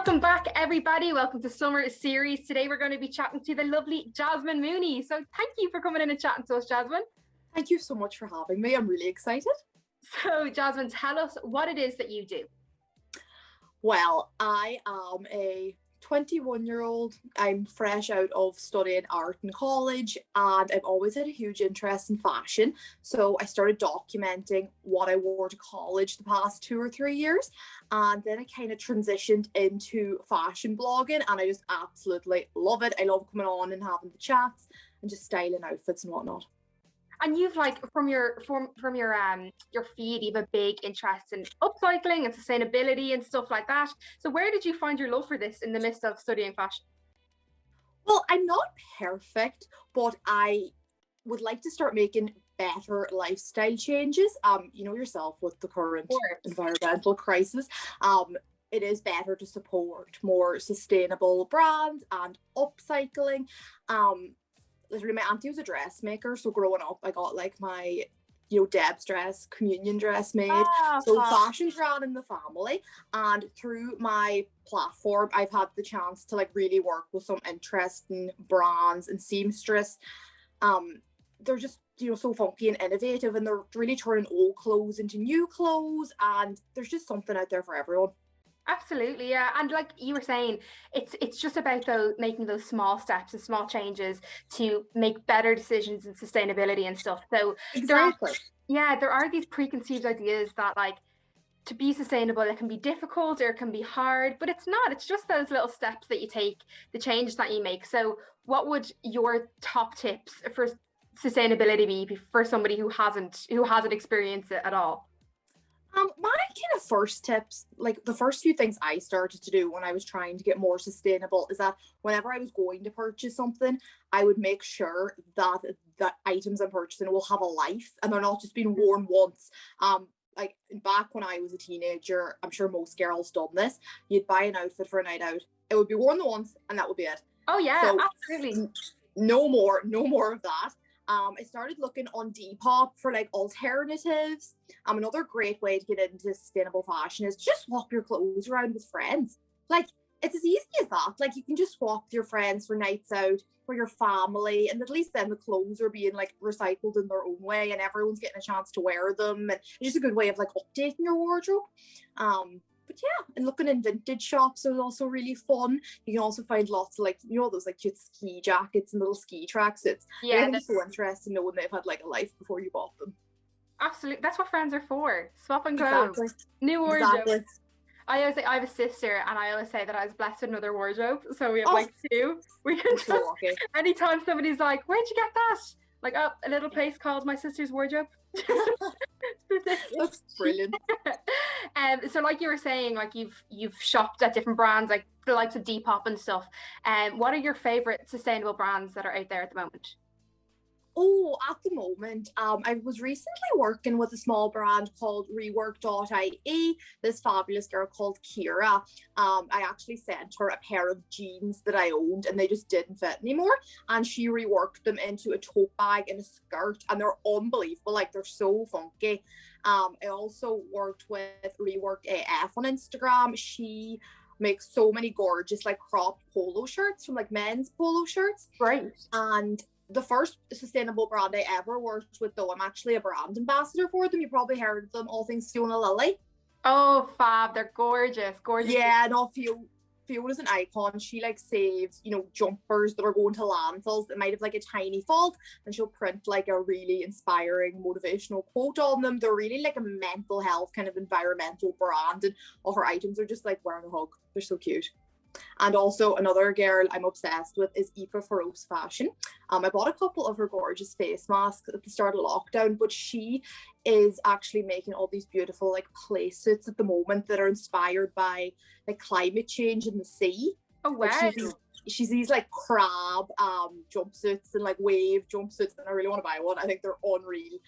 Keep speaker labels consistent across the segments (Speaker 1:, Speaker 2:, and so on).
Speaker 1: Welcome back, everybody. Welcome to Summer Series. Today we're going to be chatting to the lovely Jasmine Mooney. So thank you for coming in and chatting to us, Jasmine.
Speaker 2: Thank you so much for having me. I'm really excited.
Speaker 1: So Jasmine, tell us what it is that you do.
Speaker 2: Well, I am a 21-year-old. I'm fresh out of studying art in college, and I've always had a huge interest in fashion. So I started documenting what I wore to college the past 2 or 3 years, and then I kind of transitioned into fashion blogging, and I just absolutely love it. I love coming on and having the chats and just styling outfits and whatnot.
Speaker 1: And you've from your feed, you've a big interest in upcycling and sustainability and stuff like that. So where did you find your love for this in the midst of studying fashion?
Speaker 2: Well, I'm not perfect, but I would like to start making better lifestyle changes. You know yourself with the current environmental crisis. It is better to support more sustainable brands and upcycling. Literally, my auntie was a dressmaker, so growing up I got like my Deb's dress, communion dress made. So fashion's ran in the family, and through my platform I've had the chance to really work with some interesting brands and seamstress. They're just so funky and innovative, and they're really turning old clothes into new clothes, and there's just something out there for everyone.
Speaker 1: Absolutely, yeah. And like you were saying, it's just about making those small steps and small changes to make better decisions in sustainability and stuff. So
Speaker 2: exactly,
Speaker 1: there are these preconceived ideas that to be sustainable, it can be difficult or it can be hard, but it's not. It's just those little steps that you take, the changes that you make. So what would your top tips for sustainability be for somebody who hasn't experienced it at all?
Speaker 2: My kind of first tips, like the first few things I started to do when I was trying to get more sustainable, is that whenever I was going to purchase something, I would make sure that the items I'm purchasing will have a life and they're not just being worn once. Like back when I was a teenager, I'm sure most girls done this. You'd buy an outfit for a night out. It would be worn once and that would be it.
Speaker 1: Oh yeah,
Speaker 2: so,
Speaker 1: absolutely.
Speaker 2: No more of that. I started looking on Depop for alternatives. Another great way to get into sustainable fashion is just swap your clothes around with friends. It's as easy as that. You can just swap with your friends for nights out, for your family, and at least then the clothes are being recycled in their own way, and everyone's getting a chance to wear them. And it's just a good way of updating your wardrobe. But yeah, and looking in vintage shops is also really fun. You can also find lots of those cute ski jackets and little ski tracksuits.
Speaker 1: Yeah,
Speaker 2: I think it's so interesting knowing they've had a life before you bought them.
Speaker 1: Absolutely, that's what friends are for. Swapping clothes, exactly. New wardrobe. Exactly. I always say I have a sister, and I always say that I was blessed with another wardrobe. So we have two. We can just anytime somebody's like, "Where'd you get that?" A little place called my sister's wardrobe.
Speaker 2: That's brilliant.
Speaker 1: So like you were saying, you've shopped at different brands, like the likes of Depop and stuff. What are your favorite sustainable brands that are out there at the moment?
Speaker 2: Oh, at the moment, I was recently working with a small brand called rework.ie, this fabulous girl called Kira. I actually sent her a pair of jeans that I owned and they just didn't fit anymore. And she reworked them into a tote bag and a skirt, and they're unbelievable. They're so funky. I also worked with Rework AF on Instagram. She makes so many gorgeous cropped polo shirts from men's polo shirts.
Speaker 1: Right.
Speaker 2: And the first sustainable brand I ever worked with, though, I'm actually a brand ambassador for them. You probably heard of them, all things Fiona Lilly.
Speaker 1: Oh, fab. They're gorgeous.
Speaker 2: Yeah, no, Fiona's an icon. She saves, jumpers that are going to landfills that might have a tiny fault, and she'll print a really inspiring motivational quote on them. They're really a mental health kind of environmental brand, and all her items are just wearing a hug. They're so cute. And also another girl I'm obsessed with is Aoife Feroce Fashion. I bought a couple of her gorgeous face masks at the start of lockdown, but she is actually making all these beautiful play suits at the moment that are inspired by climate change in the sea.
Speaker 1: Oh wow.
Speaker 2: She's these crab jumpsuits and wave jumpsuits, and I really want to buy one. I think they're unreal.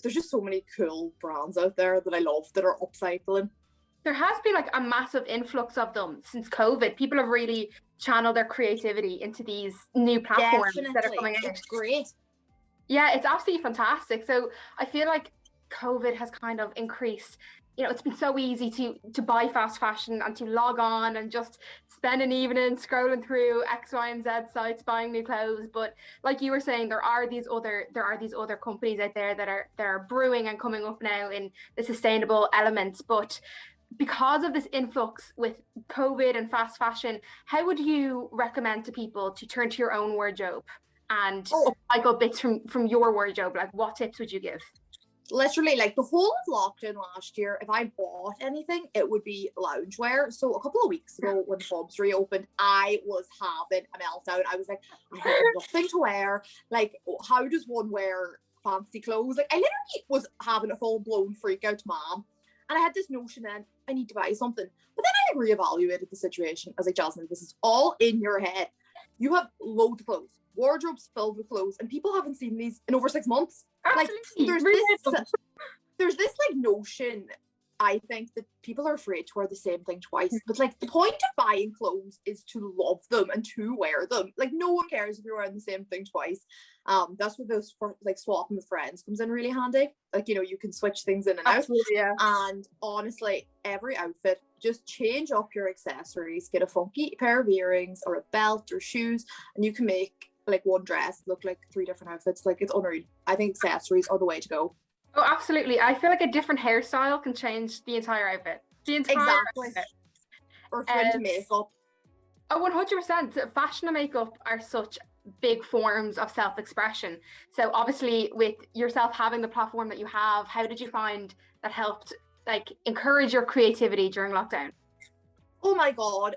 Speaker 2: There's just so many cool brands out there that I love that are upcycling.
Speaker 1: There has been a massive influx of them since COVID. People have really channeled their creativity into these new platforms that are coming out.
Speaker 2: It's great.
Speaker 1: Yeah, it's absolutely fantastic. So I feel like COVID has kind of increased it's been so easy to buy fast fashion and to log on and just spend an evening scrolling through X, Y, and Z sites buying new clothes. But like you were saying, there are these other companies out there that are brewing and coming up now in the sustainable elements. But because of this influx with COVID and fast fashion, how would you recommend to people to turn to your own wardrobe and upcycle bits from your wardrobe? Like, what tips would you give?
Speaker 2: Literally, like the whole of lockdown last year, if I bought anything, it would be loungewear. So a couple of weeks ago when the pubs reopened, I was having a meltdown. I was like, I have nothing to wear. Like, how does one wear fancy clothes? Like, I literally was having a full-blown freak out to Mom. And I had this notion then, I need to buy something. But then I reevaluated the situation. I was like, Jasmine, this is all in your head. You have loads of clothes, wardrobes filled with clothes, and people haven't seen these in over 6 months.
Speaker 1: Absolutely.
Speaker 2: Like, there's this like notion, I think, that people are afraid to wear the same thing twice. But like the point of buying clothes is to love them and to wear them. Like no one cares if you're wearing the same thing twice. That's where those like swapping with friends comes in really handy. Like, you can switch things in and out.
Speaker 1: Yeah.
Speaker 2: And honestly, every outfit, just change up your accessories, get a funky pair of earrings or a belt or shoes, and you can make like one dress look like 3 different outfits. Like, it's unreal. I think accessories are the way to go.
Speaker 1: Oh, absolutely. I feel like a different hairstyle can change the entire outfit.
Speaker 2: Exactly.
Speaker 1: Outfit.
Speaker 2: Or into makeup.
Speaker 1: Oh, 100%. Fashion and makeup are such big forms of self-expression. So obviously with yourself having the platform that you have, how did you find that helped like encourage your creativity during lockdown?
Speaker 2: Oh my God.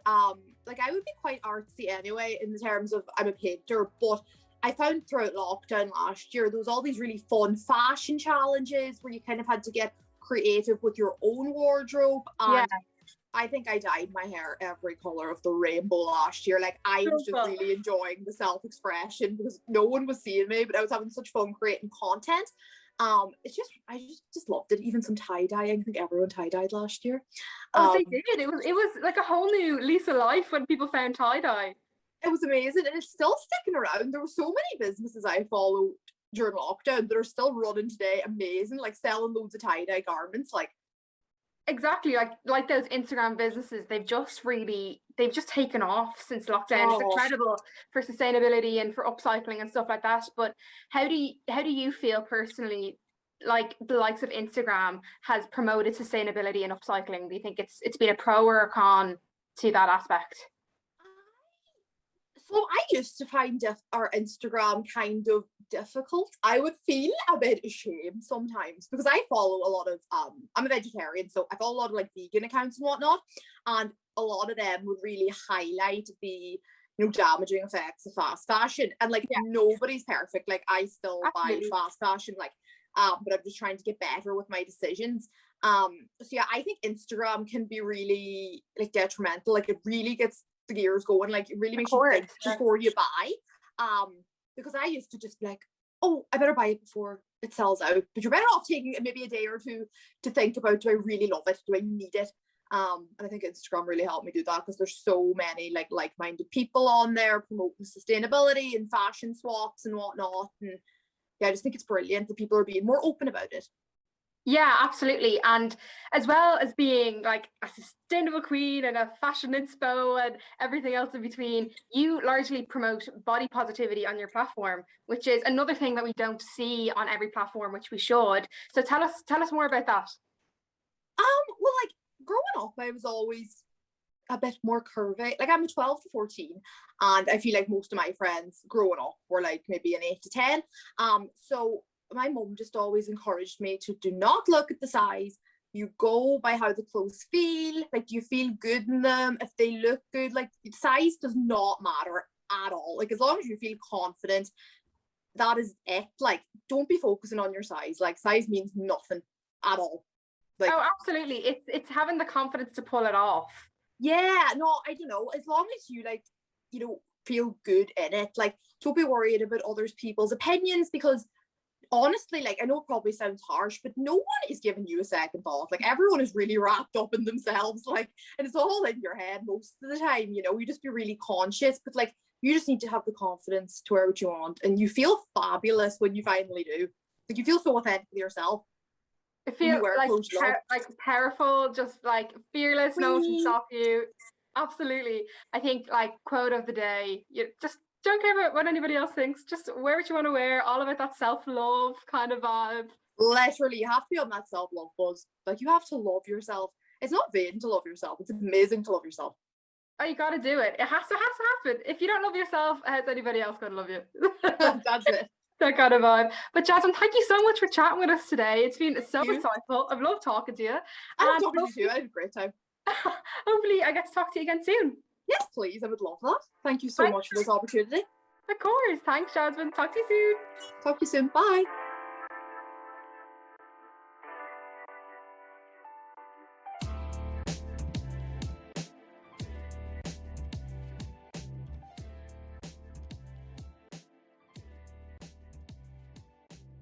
Speaker 2: Like I would be quite artsy anyway in the terms of I'm a painter, but I found throughout lockdown last year, there was all these really fun fashion challenges where you kind of had to get creative with your own wardrobe. And I think I dyed my hair every color of the rainbow last year. Like I was just really enjoying the self-expression because no one was seeing me, but I was having such fun creating content. I just loved it. Even some tie-dyeing. I think everyone tie-dyed last year.
Speaker 1: They did. It was like a whole new lease of life when people found tie-dye.
Speaker 2: It was amazing, and it's still sticking around. There were so many businesses I followed during lockdown that are still running today, amazing, like selling loads of tie-dye garments. Like
Speaker 1: exactly, like those Instagram businesses, they've just taken off since lockdown. It's incredible for sustainability and for upcycling and stuff like that. But how do you feel personally, like the likes of Instagram has promoted sustainability and upcycling? Do you think it's been a pro or a con to that aspect?
Speaker 2: So I used to find our Instagram kind of difficult. I would feel a bit ashamed sometimes because I follow a lot of I'm a vegetarian, so I follow a lot of like vegan accounts and whatnot, and a lot of them would really highlight the damaging effects of fast fashion. And like nobody's perfect. Like I still buy fast fashion, like but I'm just trying to get better with my decisions. So yeah, I think Instagram can be really like detrimental. Like it really gets the gears going, like it really makes you think before you buy. Because I used to just be like, oh, I better buy it before it sells out. But you're better off taking maybe a day or two to think about, do I really love it? Do I need it? And I think Instagram really helped me do that because there's so many like-minded people on there promoting sustainability and fashion swaps and whatnot. And yeah, I just think it's brilliant that people are being more open about it.
Speaker 1: Yeah, absolutely. And as well as being like a sustainable queen and a fashion inspo and everything else in between, you largely promote body positivity on your platform, which is another thing that we don't see on every platform, which we should. So tell us more about that.
Speaker 2: Well, like growing up, I was always a bit more curvy. Like I'm a 12 to 14, and I feel like most of my friends growing up were like maybe an 8 to 10. So my mum just always encouraged me to do not look at the size. You go by how the clothes feel. Like, do you feel good in them? If they look good, like size does not matter at all. Like as long as you feel confident, that is it. Like don't be focusing on your size. Like size means nothing at all. Like,
Speaker 1: oh, absolutely. It's having the confidence to pull it off.
Speaker 2: Yeah, no, I don't know. As long as you like, feel good in it. Like don't be worried about others people's opinions, because honestly, like I know it probably sounds harsh, but no one is giving you a second thought. Like everyone is really wrapped up in themselves, like, and it's all in your head most of the time. You just be really conscious, but like you just need to have the confidence to wear what you want, and you feel fabulous when you finally do. Like you feel so authentic to yourself.
Speaker 1: I feel like like powerful, just like fearless, no one can stop you. Absolutely. I think like quote of the day, you just don't care about what anybody else thinks. Just wear what you want to wear, all about that self-love kind of vibe.
Speaker 2: Literally, you have to be on that self-love buzz. Like, you have to love yourself. It's not vain to love yourself. It's amazing to love yourself.
Speaker 1: Oh, you got to do it. It has to happen. If you don't love yourself, how's anybody else going to love you?
Speaker 2: That's it.
Speaker 1: That kind of vibe. But Jasmine, thank you so much for chatting with us today. It's been so insightful. I've loved talking to you.
Speaker 2: I've talked to you too. I had a great time.
Speaker 1: Hopefully I get to talk to you again soon.
Speaker 2: Yes, please. I would love that. Thank you so much for this opportunity.
Speaker 1: Of course. Thanks, Jasmine. Talk to you soon.
Speaker 2: Talk to you soon. Bye.